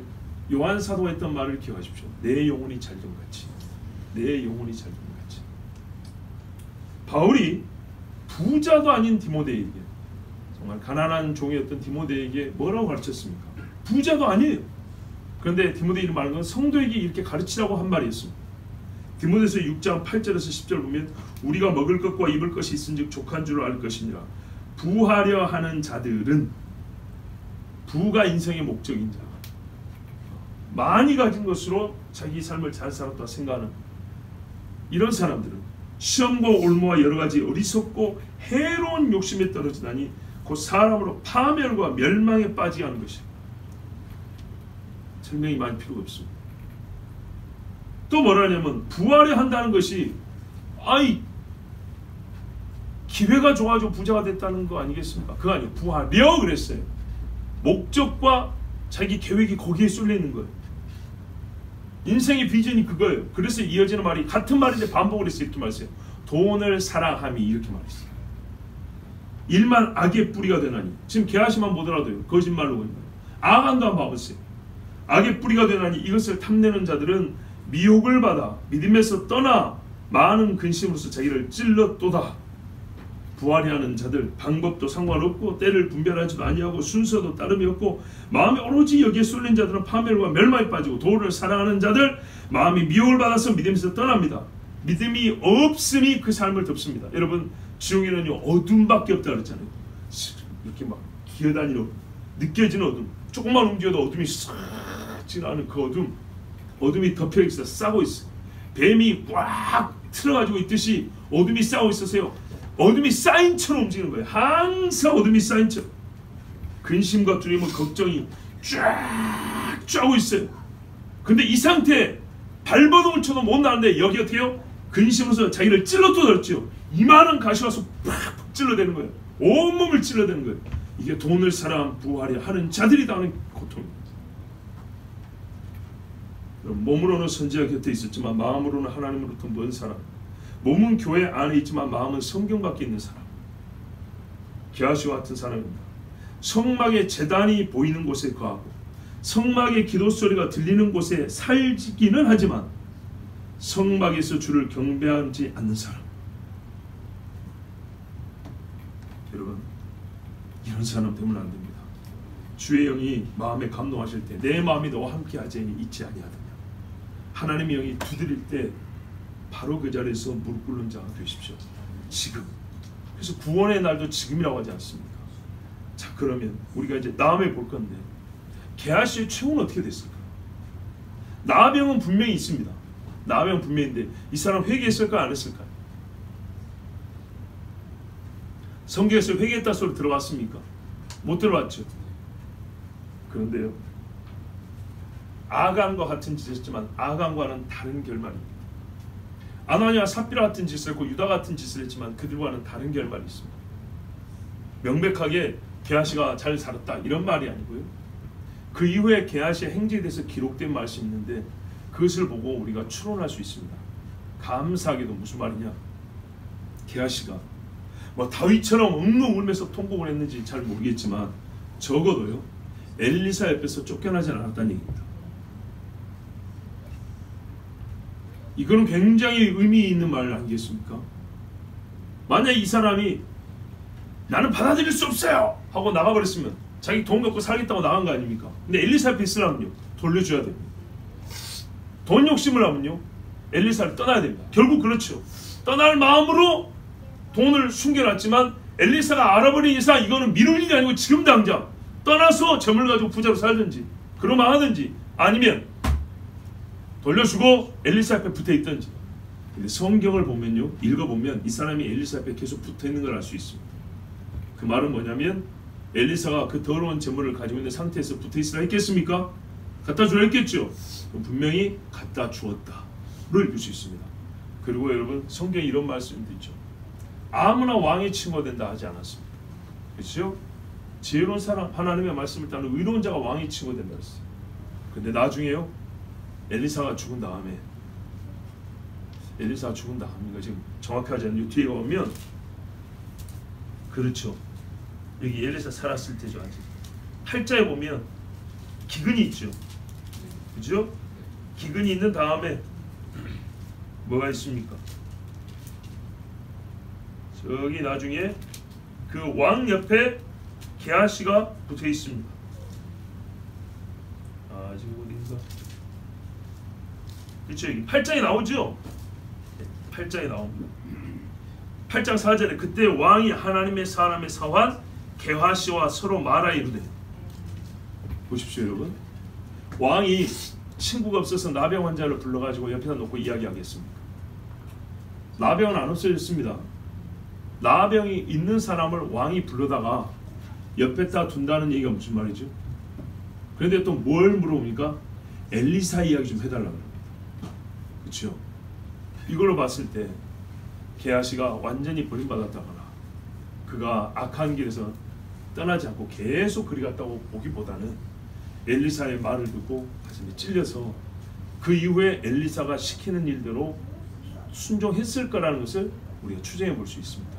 요한 사도가 했던 말을 기억하십시오. 내 영혼이 잘됨같이, 내 영혼이 잘됨같이. 바울이 부자도 아닌 디모데에게, 정말 가난한 종이었던 디모데에게 뭐라고 가르쳤습니까? 부자도 아니에요. 그런데 디모데에게 말하는 건 성도에게 이렇게 가르치라고 한 말이었습니다. 디모데서 6장 8절에서 10절 보면 우리가 먹을 것과 입을 것이 있은즉 족한 줄 알 것이니라. 부하려 하는 자들은, 부가 인생의 목적인 자, 많이 가진 것으로 자기 삶을 잘 살았다 생각하는 이런 사람들은 시험과 올무와 여러 가지 어리석고 해로운 욕심에 떨어지다니 곧 사람으로 파멸과 멸망에 빠지게 하는 것이에요. 설명이 많이 필요가 없습니다. 또 뭐라냐면 부하려 한다는 것이 기회가 좋아지고 부자가 됐다는 거 아니겠습니까? 그거 아니에요. 부하려 그랬어요. 목적과 자기 계획이 거기에 쏠려 있는 거예요. 인생의 비전이 그거예요. 그래서 이어지는 말이 같은 말인데 반복을 해서 이렇게 말했어요. 돈을 사랑함이 이렇게 말했어요. 일만 악의 뿌리가 되나니. 지금 게하시만 보더라도요. 거짓말로 보인다. 아간도 한번 봐보세요. 악의 뿌리가 되나니 이것을 탐내는 자들은 미혹을 받아 믿음에서 떠나 많은 근심으로서 자기를 찔렀도다. 부활하는 자들, 방법도 상관없고 때를 분별하지도 아니하고 순서도 따름이 없고 마음이 오로지 여기에 쏠린 자들은 파멸과 멸망에 빠지고 도를 사랑하는 자들, 마음이 미혹을 받아서 믿음에서 떠납니다. 믿음이 없음이 그 삶을 덮습니다. 여러분, 지옥에는요 어둠밖에 없다 그랬잖아요. 이렇게 막 기어다니는 느껴지는 어둠, 조금만 움직여도 어둠이 싹 지나는 그 어둠, 어둠이 덮여 있어, 싸고 있어. 뱀이 꽉 틀어가지고 있듯이 어둠이 싸고 있어서요, 어둠이 쌓인처럼 움직이는 거예요. 항상 어둠이 쌓인처럼. 근심과 두려움, 걱정이 쫙 쫙고 있어요. 근데 이 상태에 발버둥을 쳐도 못 나는데 여기 어떻게 해요? 근심으로서 자기를 찔러 뜯었죠. 이만한 가시가 서 팍 찔러대는 거예요. 온몸을 찔러대는 거예요. 이게 돈을 사랑 부활이 하는 자들이 당하는 고통입니다. 몸으로는 선지자 곁에 있었지만 마음으로는 하나님으로부터 먼 사람, 몸은 교회 안에 있지만 마음은 성경 밖에 있는 사람, 게하시와 같은 사람입니다. 성막의 제단이 보이는 곳에 거하고 성막의 기도 소리가 들리는 곳에 살기는 하지만 성막에서 주를 경배하지 않는 사람. 여러분, 이런 사람 되면 안 됩니다. 주의 영이 마음에 감동하실 때 내 마음이 너와 함께하지 있지 아니하느냐. 하나님의 영이 두드릴 때 바로 그 자리에서 무릎 꿇는 자가 되십시오. 지금. 그래서 구원의 날도 지금이라고 하지 않습니까? 자, 그러면 우리가 이제 다음에 볼 건데, 게하시의 최후는 어떻게 됐을까? 나병은 분명히 있습니다. 나병은 분명인데 이 사람 회개했을까 안 했을까? 성경에서 회개했다 소리 들어봤습니까? 못 들어봤죠. 그런데요, 아간과 같은 짓을 했지만 아간과는 다른 결말입니다. 아나니와 삽비라 같은 짓을 했고 유다 같은 짓을 했지만 그들과는 다른 결말이 있습니다. 명백하게 게하시가 잘 살았다 이런 말이 아니고요, 그 이후에 게하시의 행적에 대해서 기록된 말씀이 있는데 그것을 보고 우리가 추론할 수 있습니다. 감사하게도 무슨 말이냐, 게하시가 뭐 다윗처럼 엉엉 울면서 통곡을 했는지 잘 모르겠지만 적어도요 엘리사 옆에서 쫓겨나지 않았다는 얘기입니다. 이거는 굉장히 의미 있는 말 아니겠습니까? 만약 이 사람이 나는 받아들일 수 없어요 하고 나가버렸으면 자기 돈 갖고 살겠다고 나간 거 아닙니까? 근데 엘리사 옆에 있으려면요 돌려줘야 됩니다. 돈 욕심을 하면요 엘리사를 떠나야 됩니다. 결국 그렇죠. 떠날 마음으로 돈을 숨겨놨지만 엘리사가 알아버린 이상 이거는 미룰 일이 아니고 지금 당장 떠나서 점을 가지고 부자로 살든지 그러면 하든지 아니면 돌려주고 엘리사 앞에 붙어있든지. 근데 성경을 보면요, 읽어보면 이 사람이 엘리사 앞에 계속 붙어있는 걸 알 수 있습니다. 그 말은 뭐냐면 엘리사가 그 더러운 재물을 가지고 있는 상태에서 붙어있으라 했겠습니까? 갖다 주라 했겠죠. 분명히 갖다 주었다로 읽을 수 있습니다. 그리고 여러분, 성경에 이런 말씀도 있죠. 아무나 왕의 친구가 된다 하지 않았습니다. 그렇죠? 지혜로운 사람, 하나님의 말씀을 따르는 의로운 자가 왕의 친구가 된다 했어요. 근데 나중에요, 엘리사가 죽은 다음에, 엘리사가 죽은 다음에, 지금 정확하지 않아요. 뒤에 오면 그렇죠. 여기 엘리사 살았을 때죠. 아직 8장에 보면 기근이 있죠. 그죠? 기근이 있는 다음에 뭐가 있습니까? 저기 나중에 그 왕 옆에 게하시가 붙어 있습니다. 아, 지금 어딘가? 그렇죠. 여기 8장에 나오죠. 8장에 나옵니다. 8장 4절에 그때 왕이 하나님의 사람의 사환 게하시와 서로 말하 이르되. 보십시오, 여러분. 왕이 친구가 없어서 나병 환자를 불러가지고 옆에다 놓고 이야기하겠습니까? 나병은 안 없어졌습니다. 나병이 있는 사람을 왕이 불러다가 옆에다 둔다는 얘기가 무슨 말이죠? 그런데 또 뭘 물어보니까 엘리사 이야기 좀 해달라고 합니다. 그렇죠? 이걸로 봤을 때 게하시가 완전히 버림받았다거나 그가 악한 길에서 떠나지 않고 계속 그리 갔다고 보기보다는 엘리사의 말을 듣고 가슴에 찔려서 그 이후에 엘리사가 시키는 일대로 순종했을 거라는 것을 우리가 추정해 볼 수 있습니다.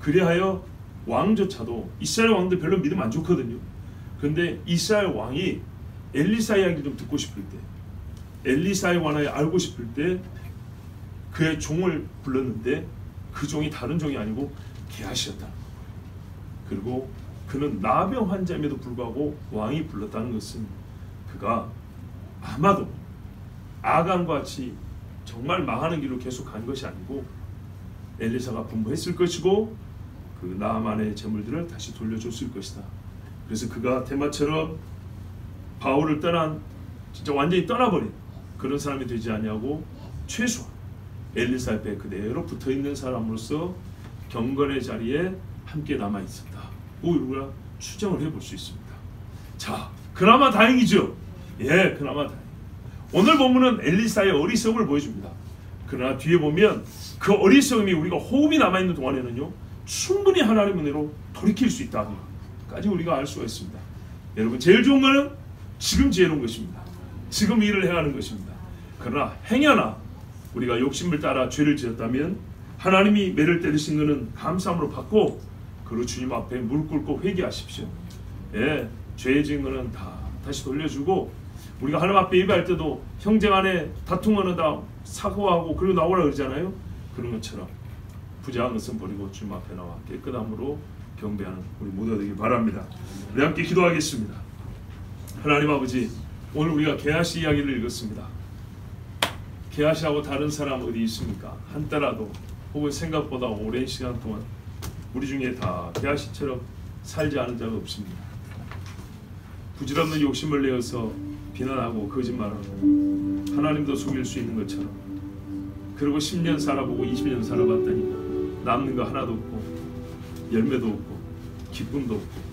그리하여 왕조차도 이스라엘 왕들 별로 믿음 안 좋거든요. 그런데 이스라엘 왕이 엘리사 이야기를 좀 듣고 싶을 때, 엘리사에 관하여 알고 싶을 때 그의 종을 불렀는데 그 종이 다른 종이 아니고 게하시였다는 거예요. 그리고 그는 나병 환자임에도 불구하고 왕이 불렀다는 것은 그가 아마도 아간과 같이 정말 망하는 길로 계속 간 것이 아니고 엘리사가 분부했을 것이고 그 나아만의 재물들을 다시 돌려줬을 것이다. 그래서 그가 대마처럼 바울을 떠난 진짜 완전히 떠나버린 그런 사람이 되지 않냐고 최소한 엘리사 옆에 그대로 붙어있는 사람으로서 경건의 자리에 함께 남아있었다. 우리가 추정을 해볼 수 있습니다. 자, 그나마 다행이죠. 예, 그나마 다행. 오늘 본문은 엘리사의 어리석음을 보여줍니다. 그러나 뒤에 보면 그 어리석음이 우리가 호흡이 남아있는 동안에는요 충분히 하나님의 은혜로 돌이킬 수 있다는 것까지 우리가 알 수가 있습니다. 여러분, 제일 좋은 것은 지금 지혜로운 것입니다. 지금 일을 해야 하는 것입니다. 그러나 행여나 우리가 욕심을 따라 죄를 지었다면 하나님이 매를 때리신 것은 감사함으로 받고 그리고 주님 앞에 무릎 꿇고 회개하십시오. 예, 죄 지은 것은 다 다시 돌려주고 우리가 하나님 앞에 예배할 때도 형제 간에 다툼하는 다 사과하고 그리고 나오라 그러잖아요. 그런 것처럼 부정한 것은 버리고 주님 앞에 나와 깨끗함으로 경배하는 우리 모두 되길 바랍니다. 우리 함께 기도하겠습니다. 하나님 아버지, 오늘 우리가 게하시 이야기를 읽었습니다. 게하시하고 다른 사람 어디 있습니까? 한때라도 혹은 생각보다 오랜 시간 동안 우리 중에 다 게하시처럼 살지 않은 자가 없습니다. 부질없는 욕심을 내어서 비난하고 거짓말하고 하나님도 속일 수 있는 것처럼 그리고 10년 살아보고 20년 살아봤더니 남는 거 하나도 없고 열매도 없고 기쁨도 없고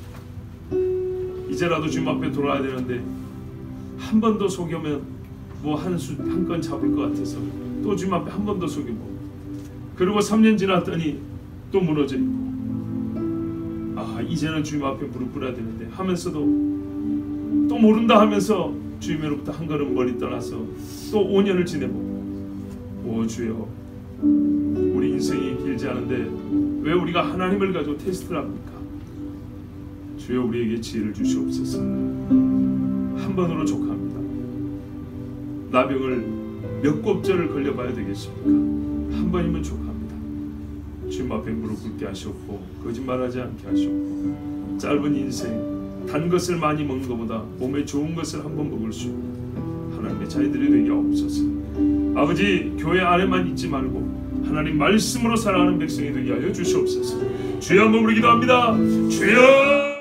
이제라도 주님 앞에 돌아야 되는데 한 번 더 속이면 뭐 한 건 잡을 것 같아서 또 주님 앞에 한 번 더 속이고 그리고 3년 지났더니 또 무너져 있고 이제는 주님 앞에 무릎 꿇어야 되는데 하면서도 또 모른다 하면서 주님으로부터 한 걸음 멀리 떠나서 또 5년을 지내보고 오 주여, 우리 인생이 길지 않은데 왜 우리가 하나님을 가지고 테스트를 합니까? 주여, 우리에게 지혜를 주시옵소서. 한 번으로 족합니다. 나병을 몇 곱절을 걸려봐야 되겠습니까? 한 번이면 족합니다. 주님 앞에 무릎 꿇게 하셨고 거짓말하지 않게 하셨고 짧은 인생 단 것을 많이 먹는 것보다 몸에 좋은 것을 한번 먹을 수 있는 하나님의 자녀들이 되게 하옵소서. 아버지, 교회 안에만 있지 말고 하나님 말씀으로 살아가는 백성이 되게 하여 주시옵소서. 주여, 한번 우리 기도합니다. 주여!